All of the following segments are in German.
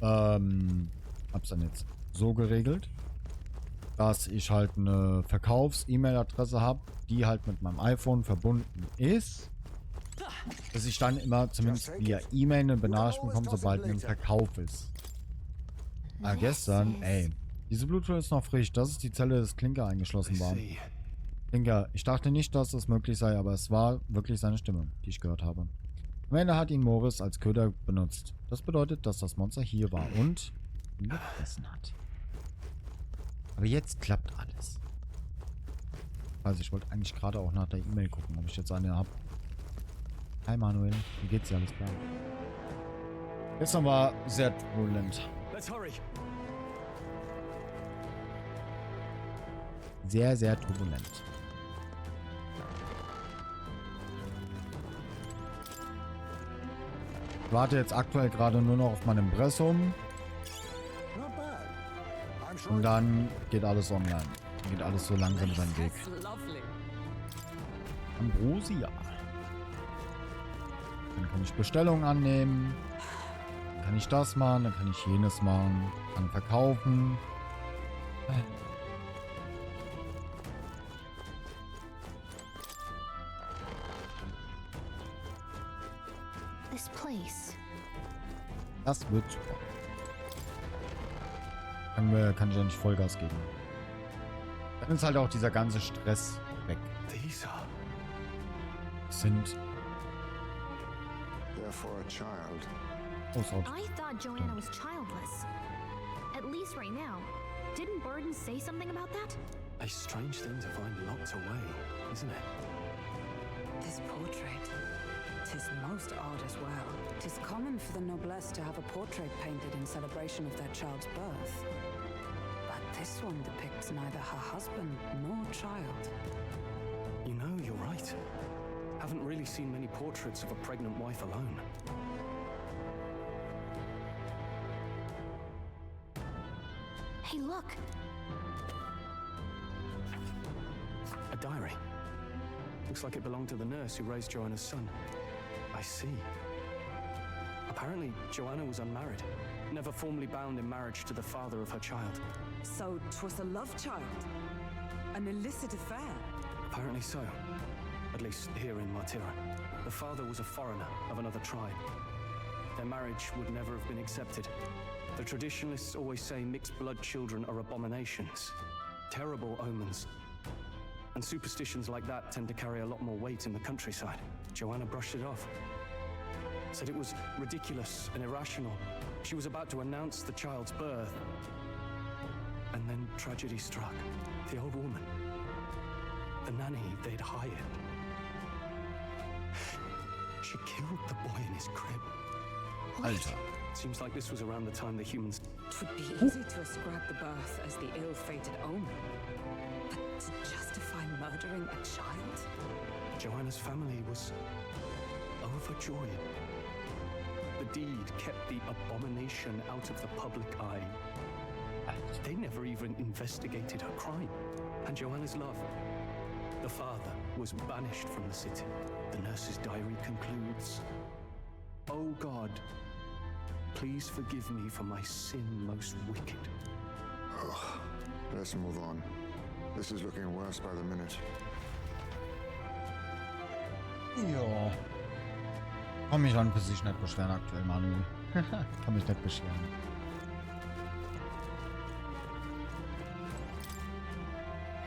Hab's dann jetzt so geregelt, dass ich halt eine Verkaufs-E-Mail-Adresse habe, die halt mit meinem iPhone verbunden ist, dass ich dann immer zumindest via E-Mail eine Benachrichtigung bekomme, sobald ein Verkauf ist. Aber gestern, ey, diese Bluetooth ist noch frisch. Das ist die Zelle, dass Klinker eingeschlossen war. Klinker, ich dachte nicht, dass das möglich sei, aber es war wirklich seine Stimme, die ich gehört habe. Am Ende hat ihn Morris als Köder benutzt. Das bedeutet, dass das Monster hier war und ihn gefressen hat. Aber jetzt klappt alles. Also ich wollte eigentlich gerade auch nach der E-Mail gucken, ob ich jetzt eine habe. Hi Manuel, wie geht's dir? Alles klar? Gestern war sehr turbulent. Sehr, sehr turbulent. Ich warte jetzt aktuell gerade nur noch auf mein Impressum. Und dann geht alles online. Dann geht alles so langsam seinen Weg. Ambrosia. Dann kann ich Bestellungen annehmen. Dann kann ich das machen. Dann kann ich jenes machen. Kann verkaufen. Das wird super. Kann ich ja nicht Vollgas geben. Dann ist halt auch dieser ganze Stress weg. Sind. Oh, sorry. I thought Joanna was childless. At least right now. Didn't Burden say something about that? A strange thing to find locked away, isn't it? This portrait. 'Tis most odd as well. 'Tis common for the noblesse to have a portrait painted in celebration of their child's birth. But this one depicts neither her husband nor child. You know, you're right. Haven't really seen many portraits of a pregnant wife alone. Hey, look. A diary. Looks like it belonged to the nurse who raised Joanna's son. I see. Apparently, Joanna was unmarried, never formally bound in marriage to the father of her child. So 'twas a love child? An illicit affair? Apparently so. At least here in Martira. The father was a foreigner of another tribe. Their marriage would never have been accepted. The traditionalists always say mixed blood children are abominations. Terrible omens. And superstitions like that tend to carry a lot more weight in the countryside. Joanna brushed it off. Said it was ridiculous and irrational. She was about to announce the child's birth. And then tragedy struck. The old woman. The nanny they'd hired. She killed the boy in his crib. Alter. Seems like this was around the time the humans... It would be easy to ascribe the birth as the ill-fated omen. But to justify murdering a child? Joanna's family was overjoyed. The deed kept the abomination out of the public eye. They never even investigated her crime. And Joanna's love. The father was banished from the city. The nurse's diary concludes, "Oh God, please forgive me for my sin most wicked." Ugh. Let's move on. This is looking worse by the minute. Ja. Kann mich an für sich nicht beschweren aktuell, Manuel. Kann mich nicht beschweren.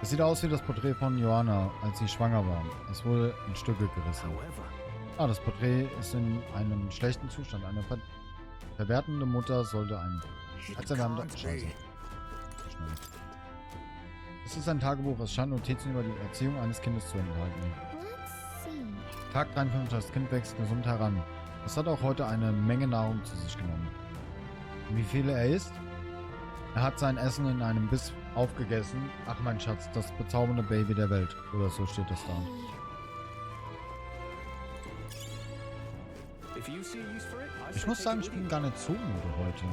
Es sieht aus wie das Porträt von Joanna, als sie schwanger war. Es wurde in Stücke gerissen. Ah, das Porträt ist in einem schlechten Zustand. Eine verwertende Mutter sollte ein... Scheiße. Es ist ein Tagebuch. Es scheint Notizen über die Erziehung eines Kindes zu enthalten. Tag 53, das Kind wächst gesund heran. Es hat auch heute eine Menge Nahrung zu sich genommen. Wie viele er isst? Er hat sein Essen in einem Biss aufgegessen. Ach mein Schatz, das bezaubernde Baby der Welt. Oder so steht es da. Ich muss sagen, ich bin gar nicht so müde heute.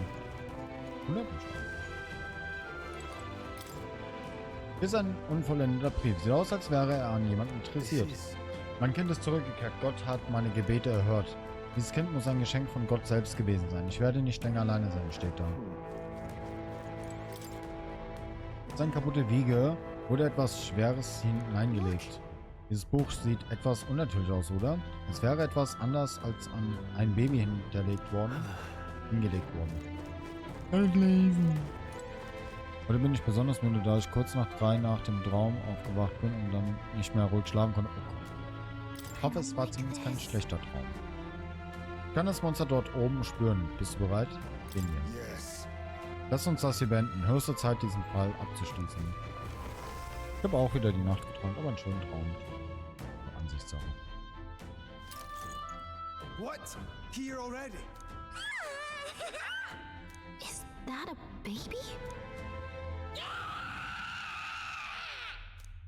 100%. Hier ist ein unvollendeter Brief. Sieht aus, als wäre er an jemanden interessiert. Mein Kind ist zurückgekehrt. Gott hat meine Gebete erhört. Dieses Kind muss ein Geschenk von Gott selbst gewesen sein. Ich werde nicht länger alleine sein, steht da. Seine kaputte Wiege wurde etwas Schweres hineingelegt. Dieses Buch sieht etwas unnatürlich aus, oder? Es wäre etwas anders als an ein Baby hingelegt worden. Kann ich lesen. Heute bin ich besonders müde, da ich kurz nach 3 nach dem Traum aufgewacht bin und dann nicht mehr ruhig schlafen konnte. Ich hoffe, es war zumindest kein schlechter Traum. Ich kann das Monster dort oben spüren. Bist du bereit? Gehen wir. Yes. Lass uns das hier beenden. Höchste Zeit, diesen Fall abzuschließen. Ich habe auch wieder die Nacht geträumt, aber einen schönen Traum. Ansichtssache. What? Here already? Is that a baby?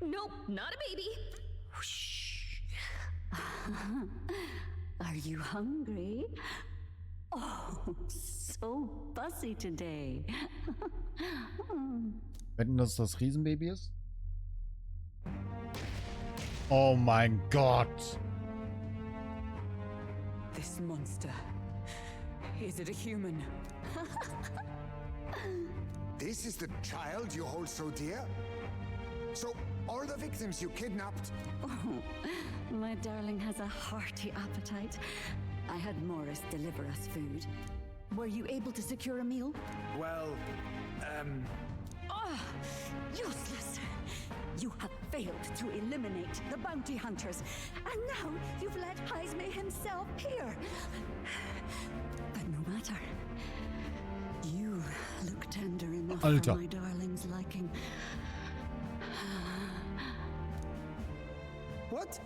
Nope, not a baby. Are you hungry? Oh, so fussy today. Wetten, dass das Riesenbaby ist? Oh mein Gott! This monster. Is it a human? This is the child you hold so dear? So, all the victims you kidnapped? Oh, my darling has a hearty appetite. I had Morris deliver us food. Were you able to secure a meal? Well, Oh, useless! You have failed to eliminate the bounty hunters, and now you've let Heisme himself here. But no matter. You look tender enough Alter. for my darling's liking. what?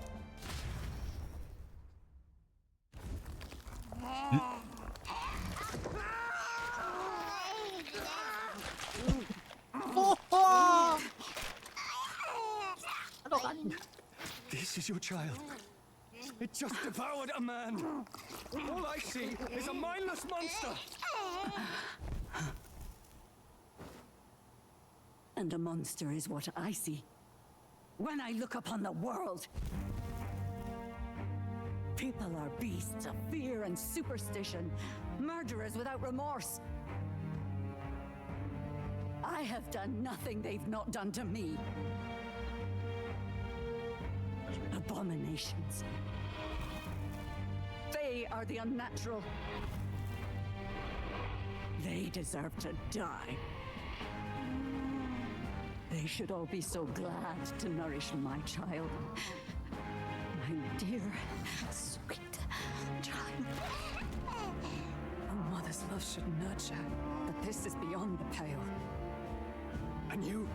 This is your child. It just devoured a man. All I see is a mindless monster. And a monster is what I see when I look upon the world. People are beasts of fear and superstition, murderers without remorse. I have done nothing they've not done to me. Abominations. They are the unnatural. They deserve to die. They should all be so glad to nourish my child. My dear, sweet child. A mother's love should nurture, but this is beyond the pale. And you?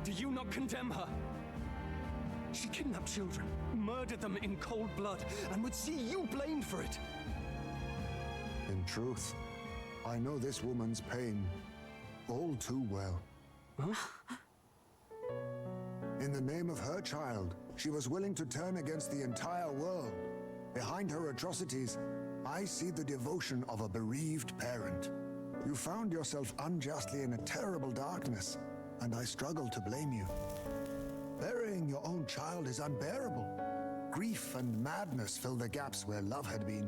Do you not condemn her? She kidnapped children, murdered them in cold blood, and would see you blamed for it. In truth, I know this woman's pain all too well. In the name of her child, she was willing to turn against the entire world. Behind her atrocities, I see the devotion of a bereaved parent. You found yourself unjustly in a terrible darkness, and I struggle to blame you. Burying your own child is unbearable. Grief and madness fill the gaps where love had been.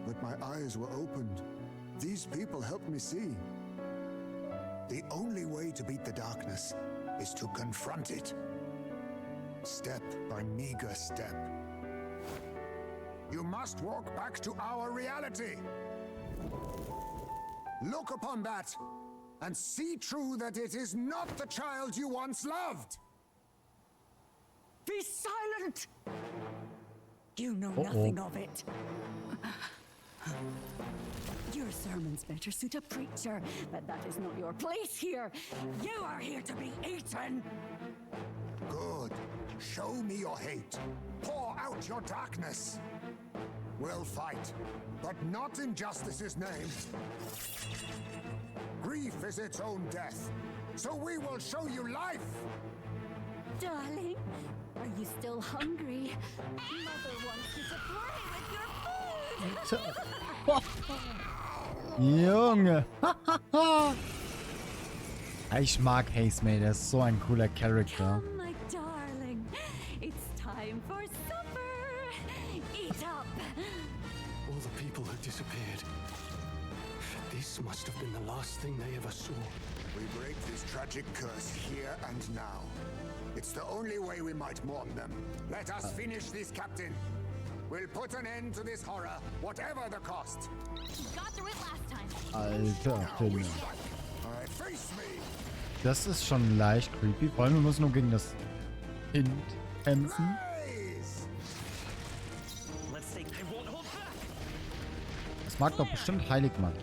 But my eyes were opened. These people helped me see. The only way to beat the darkness is to confront it. Step by meager step. You must walk back to our reality. Look upon that and see true that it is not the child you once loved. Be silent! You know nothing of it. Your sermons better suit a preacher, but that is not your place here. You are here to be eaten. Good. Show me your hate. Pour out your darkness. We'll fight, but not in justice's name. Grief is its own death, so we will show you life. Darling, are you still hungry? Mother wants you to play with your food. Junge. Ich mag Hazemay, der ist so ein cooler Charakter. Come, my darling. It's time for supper. Eat up. All the people have disappeared. This must have been the last thing they ever saw. We break this tragic curse here and now. It's the only way we might mourn them. Let us finish this, Captain. We'll put an end to this horror, whatever the cost. Got through it last time. Alter, Film. Face me. Das ist schon leicht creepy. Vor allem, wir müssen nur gegen das Kind kämpfen. Das mag doch bestimmt Heiligmagie.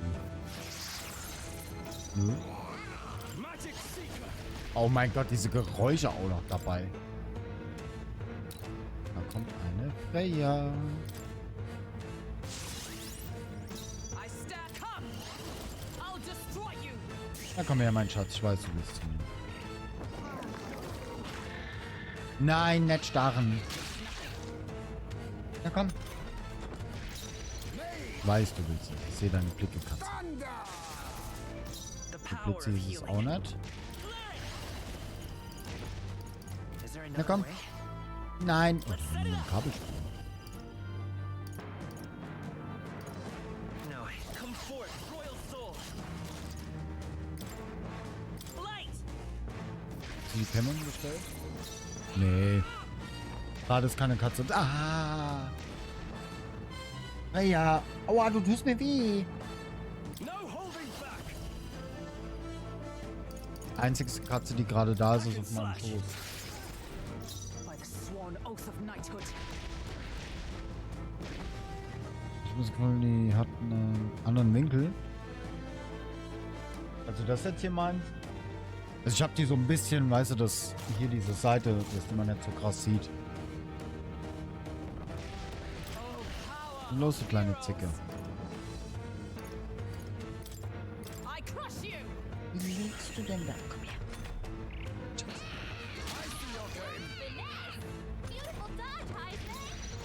Nö. Oh mein Gott, diese Geräusche auch noch dabei. Da kommt eine Freya. Na komm her, mein Schatz. Ich weiß, du willst zu mir. Nein, nicht starren. Na komm. Ich weiß, du willst es. Ich sehe deine Blicke, Katze. Die Blitze ist es auch nicht. Na komm. Nein. Oh, ich will mit dem Kabel spielen. Die Kämmung gestellt? Nee. Gerade ist keine Katze. Ah! Ja. Aua, du tust mir weh. Einzige Katze, die gerade da ist, ist auf meinem Schoß. Ich muss gucken, die hat einen anderen Winkel. Also das jetzt hier meins. Also ich habe die so ein bisschen, weißt du, dass hier diese Seite, dass man nicht so krass sieht. Los, du kleine Zicke. Wie liegst du denn da? Komm her.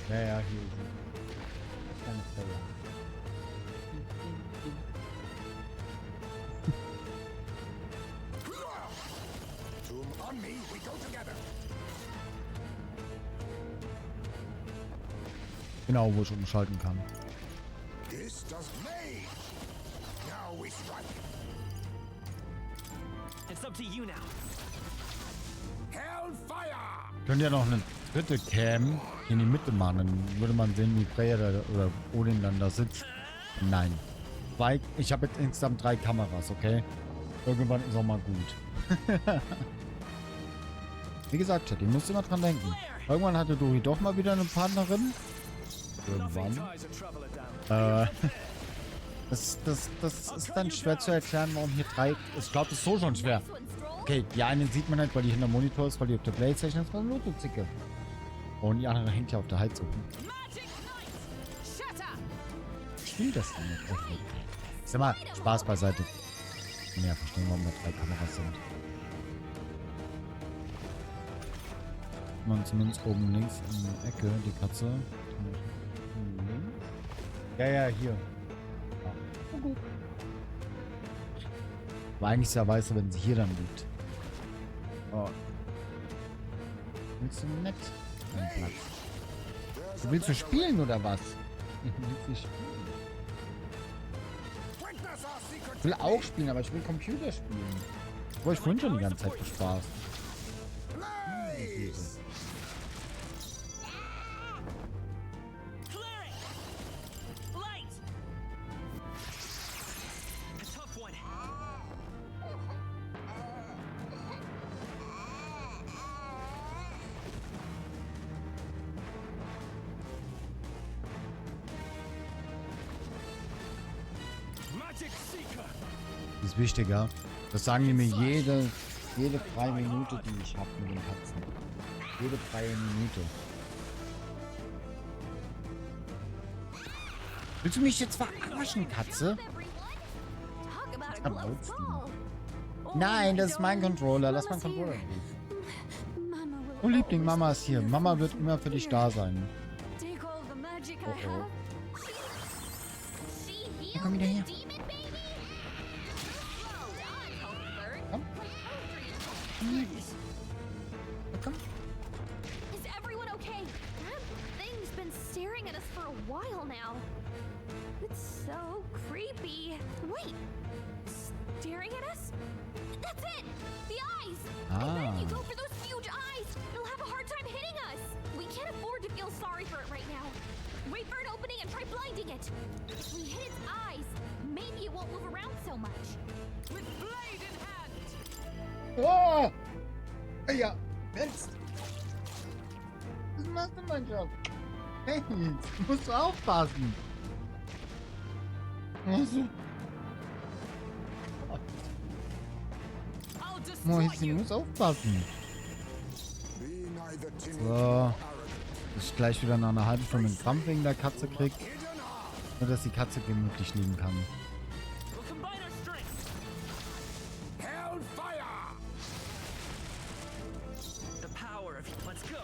Ja, ja, hier ist sie. Kleine Freya. Genau, wo ich umschalten kann. Könnt ihr noch eine dritte Cam in die Mitte machen, dann würde man sehen, wie Freya oder Odin dann da sitzt. Nein. Ich habe jetzt insgesamt 3 Kameras, okay? Irgendwann ist auch mal gut. Wie gesagt, Chat, ihr müsst immer dran denken. Irgendwann hatte Dori doch mal wieder eine Partnerin. Irgendwann. Das ist dann schwer zu erklären, warum hier 3... Ich glaube, das ist so schon schwer. Okay, die eine sieht man nicht, weil die hinter Monitor ist, weil die auf der Playstation ist, weil eine Lotto-Zicke. Und die andere hängt ja auf der Heizung. Ich spiel das denn nicht. Okay. Sag mal, Spaß beiseite. Ja, verstehen, warum da 3 Kameras sind. Man zumindest oben links in der Ecke, die Katze. Ja, hier. Oh, gut. Aber eigentlich ist ja weißer, wenn sie hier dann liegt. Oh. Willst du nett? Kein Platz. Willst du spielen oder was? Willst du spielen? Ich will auch spielen, aber ich will Computer spielen. Boah, ich vorhin schon die ganze Zeit für Spaß. Das ist wichtiger. Das sagen die mir jede freie Minute, die ich habe mit den Katzen. Jede freie Minute. Willst du mich jetzt verarschen, Katze? Nein, das ist mein Controller. Lass meinen Controller rufen. Oh Liebling, Mama ist hier. Mama wird immer für dich da sein. Oh oh. Ja, komm wieder her. Komm. Komm. Is everyone okay? That thing's been staring at us for a while now. It's so creepy. Wait, staring at us? That's it! The eyes! And then you go for those huge eyes! They'll have a hard time hitting us! We can't afford to feel sorry for it right now. Wait for an opening and try blinding it. If we hit its eyes, maybe it won't move around so much. With blade in hand! Oh! Ja, jetzt! Was machst du, mein Job? Hey, du musst aufpassen! Also. I'll destroy Moisi, you! muss aufpassen. Be neither timid So. nor arrogant. Dass ich gleich wieder nach einer halben Stunde einen Krampf wegen der Katze krieg. Nur, dass die Katze gemütlich liegen kann. We'll combine our strengths! Hellfire! The power of let's go!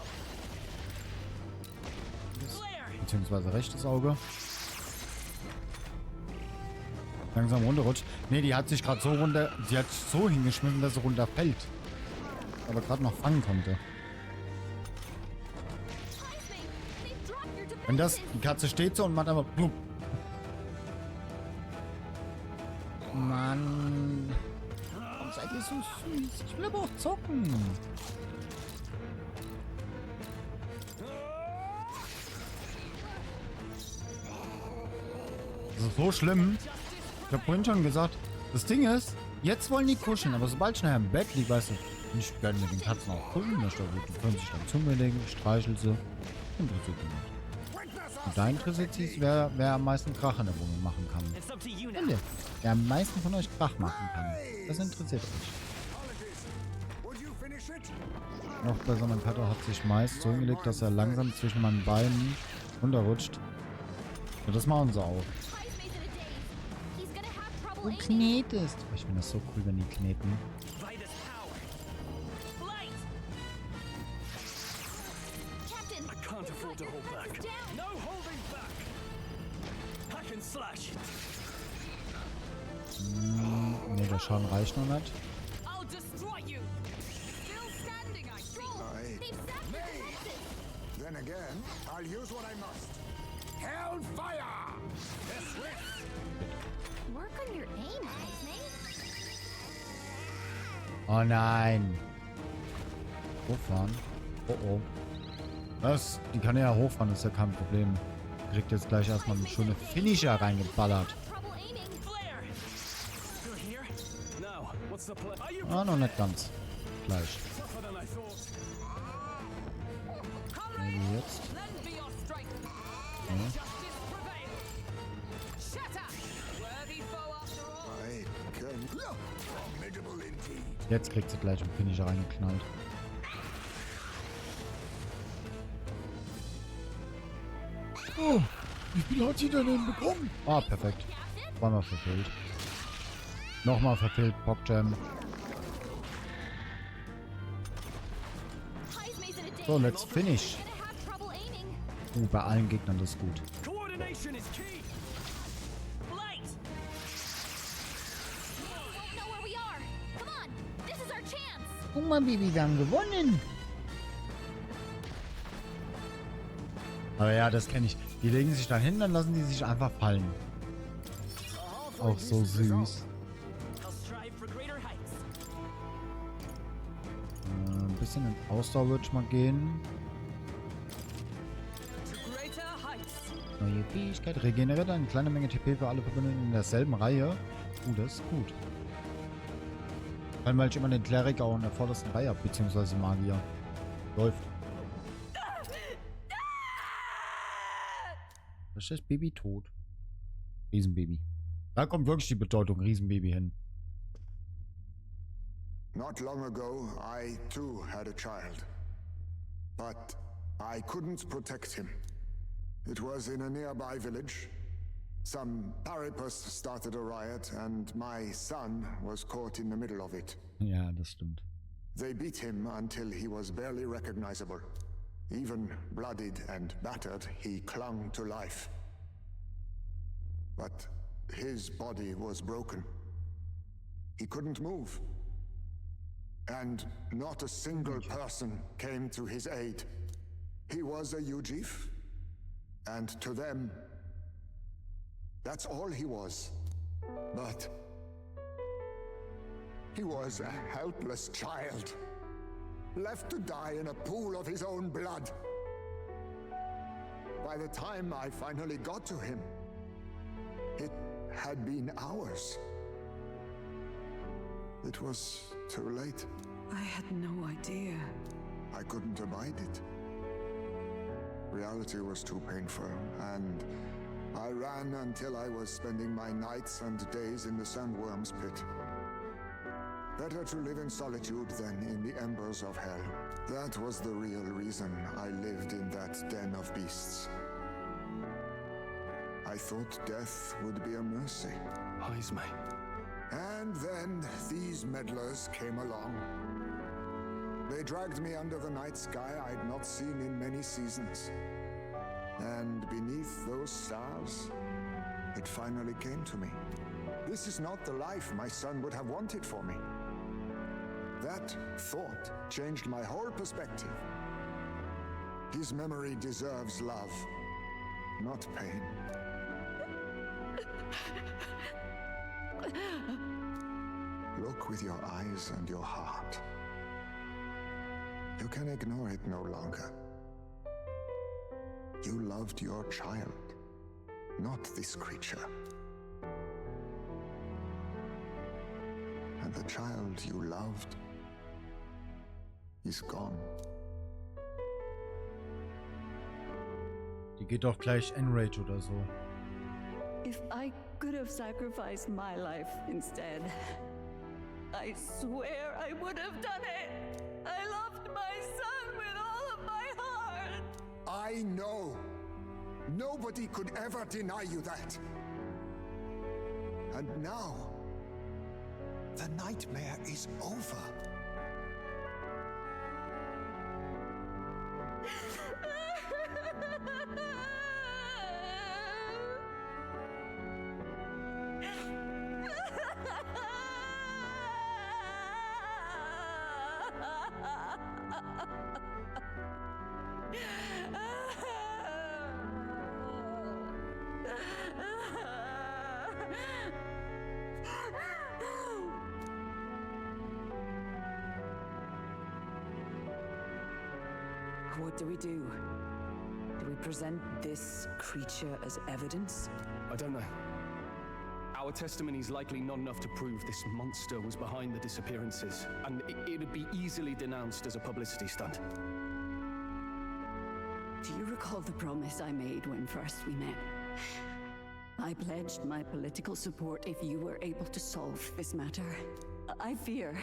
Flare! Beziehungsweise rechtes Auge. Langsam runterrutscht. Ne, die hat sich gerade so runter... Sie hat sich so hingeschmissen, dass sie runterfällt. Aber gerade noch fangen konnte. Wenn das... Die Katze steht so und macht einfach... Blub. Mann. Warum seid ihr so süß? Ich will aber auch zocken. Das ist so schlimm. Ich hab vorhin schon gesagt, das Ding ist, jetzt wollen die kuscheln, aber sobald ich nachher im Bett liege, weißt du, ich werde mit den Katzen auch kuscheln, möchte die können sich dann zu mir legen, ich streichel sie, interessiert die nicht. Und da interessiert sie, wer am meisten Krach in der Wohnung machen kann. It's up to you now. Wenn der, wer am meisten von euch Krach machen kann, das interessiert euch. Apologies. Would you finish it? Noch besser, mein Vater hat sich meist so hingelegt, dass er langsam zwischen meinen Beinen runterrutscht. Und das machen sie auch. Du knetest. Ich finde das so cool, wenn die kneten. Vitus power! Light! Captain, I can't afford to hold back. No holding back! Hack and slash! Ne, der Schaden reicht noch nicht. I'll destroy you! Still standing, I see! Aye. they've sapped the defenses. Then again, I'll use what I must. Hellfire! Yes, yes. Work on your aim, Disney. Oh nein. Hochfahren. Oh oh. Was? Die kann ja hochfahren, ist ja kein Problem. Kriegt jetzt gleich erstmal eine schöne Finisher reingeballert. Trouble aiming. Flare! You're here? Now, what's the plan? Are you Ah, noch nicht ganz. Gleich. tougher than I thought? Maybe jetzt. Lend me your strength! Ja. Justice prevail! Shatter! Worthy foe after all! I can... Formidable indeed. Jetzt kriegt sie gleich einen Finisher reingeknallt. Oh, wie viel hat sie denn bekommen? Ah, perfekt. Zweimal verfehlt. Nochmal verfehlt, Pogjam. So, let's finish. Gonna have trouble aiming. Bei allen Gegnern das ist gut. Coordination is key! Light! We won't know where we are. Come on, this is our chance. Guck mal, Baby, wir haben gewonnen. Aber ja, das kenne ich. Die legen sich da hin, dann lassen die sich einfach fallen. Auch so süß. I'll strive for greater heights. Ein bisschen in Ausdauer würde ich mal gehen. To greater heights. Neue Fähigkeit. Regeneriert eine kleine Menge TP für alle Verbündeten in derselben Reihe. Das ist gut. Vor allem, weil ich immer den Kleriker auch in der vordersten Reihe habe, beziehungsweise Magier. Läuft. Das ist das Baby tot. Riesenbaby. Da kommt wirklich die Bedeutung Riesenbaby hin. Not long ago, I too had a child. But I couldn't protect him. It was in a nearby village. Some paripus started a riot, and my son was caught in the middle of it. Ja, das stimmt. They beat him until he was barely recognizable. Even bloodied and battered, he clung to life. But his body was broken. He couldn't move. And not a single person came to his aid. He was a Ujif, and to them, that's all he was. But he was a helpless child, left to die in a pool of his own blood. By the time I finally got to him, it had been hours. It was too late. I had no idea. I couldn't abide it. Reality was too painful, and I ran until I was spending my nights and days in the sandworm's pit. Better to live in solitude than in the embers of hell. That was the real reason I lived in that den of beasts. I thought death would be a mercy. Heisme. And then these meddlers came along. They dragged me under the night sky I'd not seen in many seasons. And beneath those stars, it finally came to me. This is not the life my son would have wanted for me. That thought changed my whole perspective. His memory deserves love, not pain. Look with your eyes and your heart. You can ignore it no longer. You loved your child, not this creature. And the child you loved is gone. Die geht doch gleich Enrage oder so. If I could have sacrificed my life instead, I swear I would have done it. I loved my son with all of my heart. I know. Nobody could ever deny you that. And now, the nightmare is over. What do we do? Do we present this creature as evidence? I don't know. Our testimony is likely not enough to prove this monster was behind the disappearances, and it'd be easily denounced as a publicity stunt. Do you recall the promise I made when first we met? I pledged my political support if you were able to solve this matter. I fear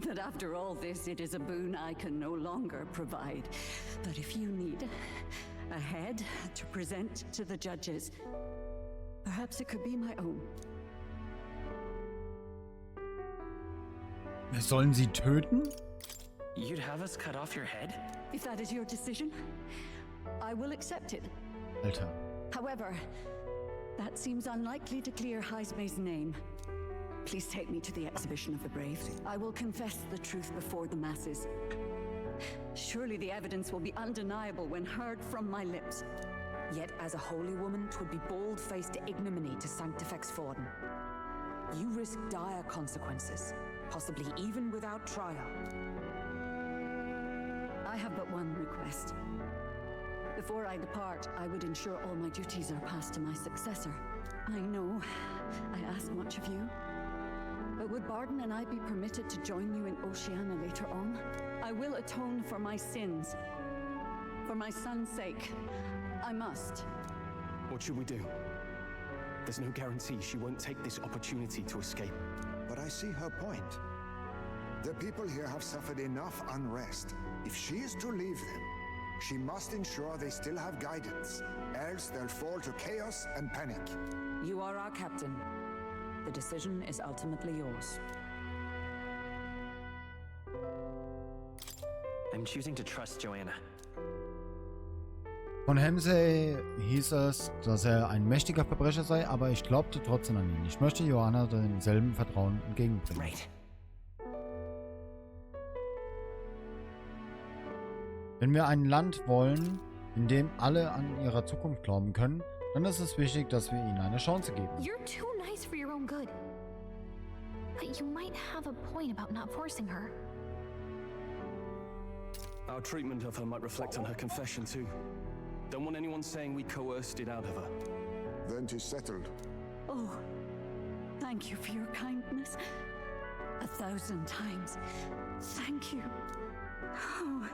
that after all this, it is a boon I can no longer provide. But if you need a head to present to the judges, perhaps it could be my own. Wir sollen sie töten? You'd have us cut off your head? If that is your decision, I will accept it. Alter. However, that seems unlikely to clear Heisme's name. Please take me to the exhibition of the brave. I will confess the truth before the masses. Surely the evidence will be undeniable when heard from my lips. Yet as a holy woman, 'twould be bold-faced ignominy to sanctifex Forden. You risk dire consequences, possibly even without trial. I have but one request. Before I depart, I would ensure all my duties are passed to my successor. I know I ask much of you, but would Barden and I be permitted to join you in Oceania later on? I will atone for my sins. For my son's sake, I must. What should we do? There's no guarantee she won't take this opportunity to escape. But I see her point. The people here have suffered enough unrest. If she is to leave them, she must ensure they still have guidance, else they'll fall to chaos and panic. You are our captain. The decision is ultimately yours. I'm choosing to trust Joanna. Von Hemsey hieß es, dass er ein mächtiger Verbrecher sei, aber ich glaubte trotzdem an ihn. Ich möchte Joanna denselben Vertrauen entgegenbringen. Right. Wenn wir ein Land wollen, in dem alle an ihrer Zukunft glauben können, dann ist es wichtig, dass wir ihnen eine Chance geben. You're too nice for your own good. But you might have a point about not forcing her. Our treatment of her might reflect on her confession too. Don't want anyone saying we coerced it out of her. Then 'tis settled. Oh, thank you for your kindness. 1,000 times. Thank you. Oh,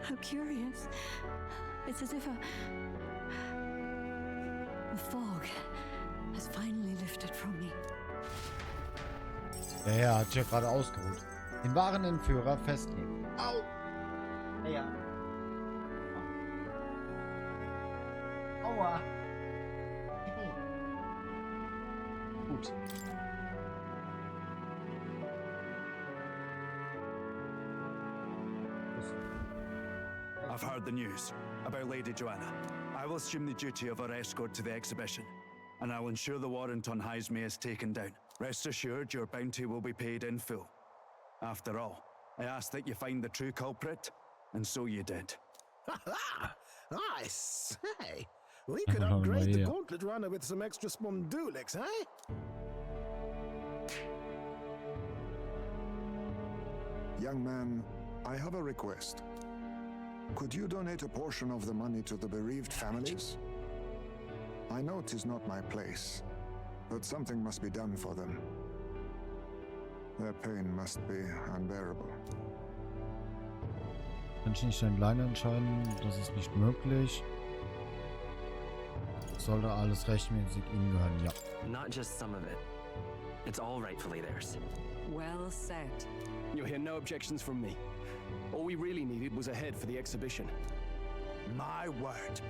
how curious. It's as if a fog has finally lifted from me. Der Herr hat sich ja gerade ausgeruht. Den wahren Entführer festnehmen. Au! Ja. Aua. Gut. I've heard the news about Lady Joanna. I will assume the duty of her escort to the exhibition, and I'll ensure the warrant on Heisme is taken down. Rest assured your bounty will be paid in full. After all, I asked that you find the true culprit, and so you did. I say, we could upgrade the gauntlet runner with some extra spondulics, eh? Young man, I have a request. Could you donate a portion of the money to the bereaved families? I know 'tis not my place, but something must be done for them. Their pain must be unbearable. Kann ich nicht alleine entscheiden? Das ist nicht möglich. Sollte alles rechtmäßig ihnen gehören, ja. Not just some of it. It's all rightfully theirs. Well said. You'll hear no objections from me. All we really needed was a head for the exhibition. My word,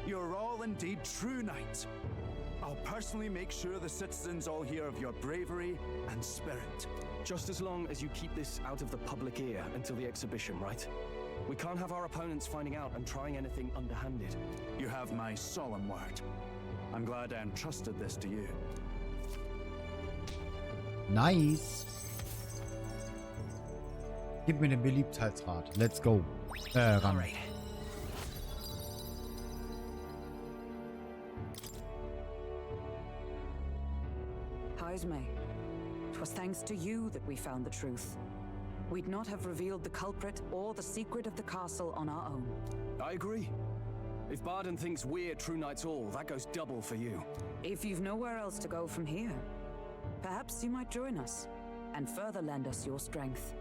you're all indeed true knights. I'll personally make sure the citizens all hear of your bravery and spirit. Just as long as you keep this out of the public ear until the exhibition, right? We can't have our opponents finding out and trying anything underhanded. You have my solemn word. I'm glad I entrusted this to you. Nice. Gib mir den Beliebtheitsrat. Let's go. Ran. Alright. Heisme, it was thanks to you that we found the truth. We'd not have revealed the culprit or the secret of the castle on our own. I agree. If Barden thinks we're true knights all, that goes double for you. If you've nowhere else to go from here, perhaps you might join us and further lend us your strength.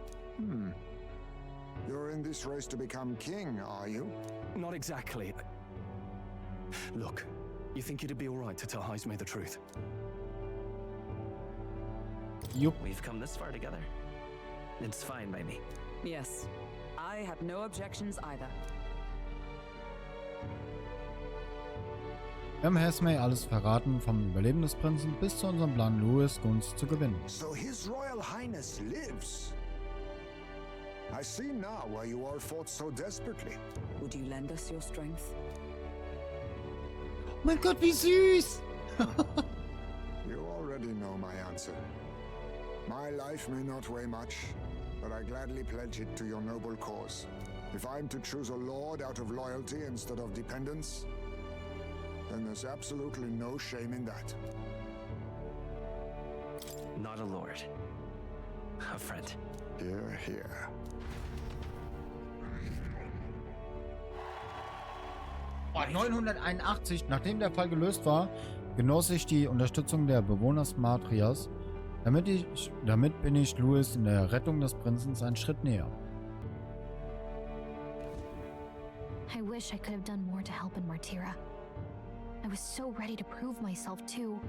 You're in this race to become king, are you? Not exactly. Look, you think it'd be alright to tell Heisme the truth? Jupp. We've come this far together. It's fine by me. Yes, I have no objections either. Wir haben Heisme alles verraten, vom Überleben des Prinzen bis zu unserem Plan, Louis' Gunst zu gewinnen. So His Royal Highness lives. I see now why you all fought so desperately. Would you lend us your strength? Mein Gott, wie süß! You already know my answer. My life may not weigh much, but I gladly pledge it to your noble cause. If I'm to choose a lord out of loyalty instead of dependence, then there's absolutely no shame in that. Not a lord. A friend. Hear, hear. Oh, 981, nachdem der Fall gelöst war, genoss ich die Unterstützung der Bewohner Smartrias. Damit bin ich Louis in der Rettung des Prinzen einen Schritt näher. I wish I could have done more to help in Martira. I was so ready to prove myself too.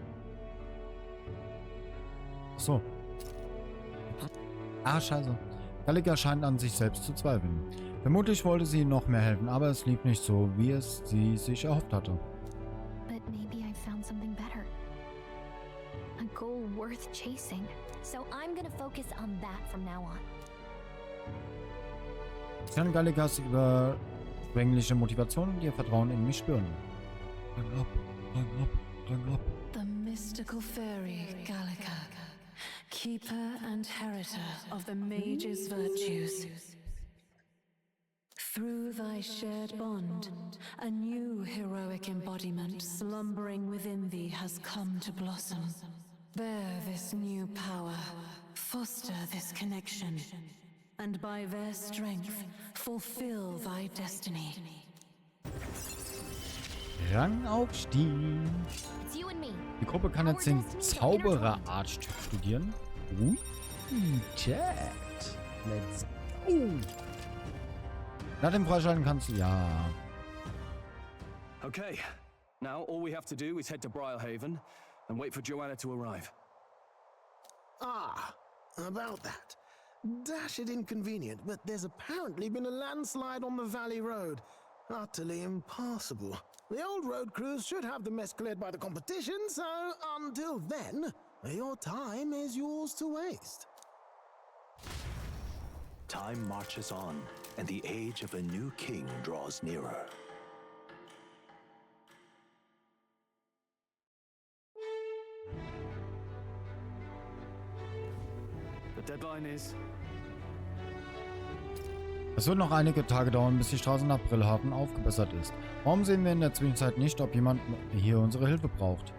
So. Ah, scheiße. Gallika scheint an sich selbst zu zweifeln. Vermutlich wollte sie noch mehr helfen, aber es lief nicht so, wie es sie sich erhofft hatte. But maybe I found something better. A goal worth chasing. So I'm gonna focus on that from now on. Ich kann Gallikas überschwängliche Motivation und ihr Vertrauen in mich spüren. Rang ab, rang ab, rang ab. The mystical fairy Gallica, keeper and heritor of the mage's virtues. Through thy shared bond, a new heroic embodiment slumbering within thee has come to blossom. Bear this new power, foster this connection, and by their strength, fulfill thy destiny. Rangaufstieg. It's you and me. Die Gruppe kann jetzt den Zauberer-Archetyp studieren. Chat. Let's go. Nach dem Freischalten kannst du... Ja. Okay, now all we have to do is head to Briarhaven and wait for Joanna to arrive. Ah, about that. Dashed inconvenient, but there's apparently been a landslide on the Valley Road. Utterly impassable. The old road crews should have the mess cleared by the competition, so until then, your time is yours to waste. Time marches on, and the age of a new king draws nearer. The deadline is... Es wird noch einige Tage dauern, bis die Straße nach Brillhafen aufgebessert ist. Warum sehen wir in der Zwischenzeit nicht, ob jemand hier unsere Hilfe braucht?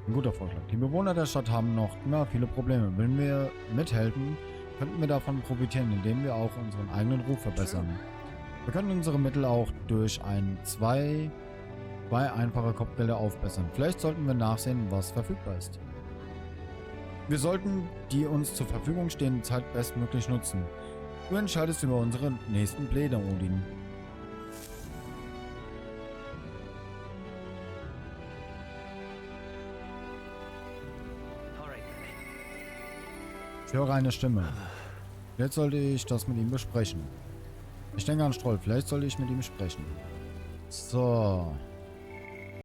Ein guter Vorschlag. Die Bewohner der Stadt haben noch immer viele Probleme. Wenn wir mithelfen, könnten wir davon profitieren, indem wir auch unseren eigenen Ruf verbessern. Wir können unsere Mittel auch durch zwei einfache Kopfgelder aufbessern. Vielleicht sollten wir nachsehen, was verfügbar ist. Wir sollten die uns zur Verfügung stehende Zeit bestmöglich nutzen. Du entscheidest über unsere nächsten Pläne, Odin. Ich höre eine Stimme. Jetzt sollte ich das mit ihm besprechen. Ich denke an Stroll. Vielleicht sollte ich mit ihm sprechen. So.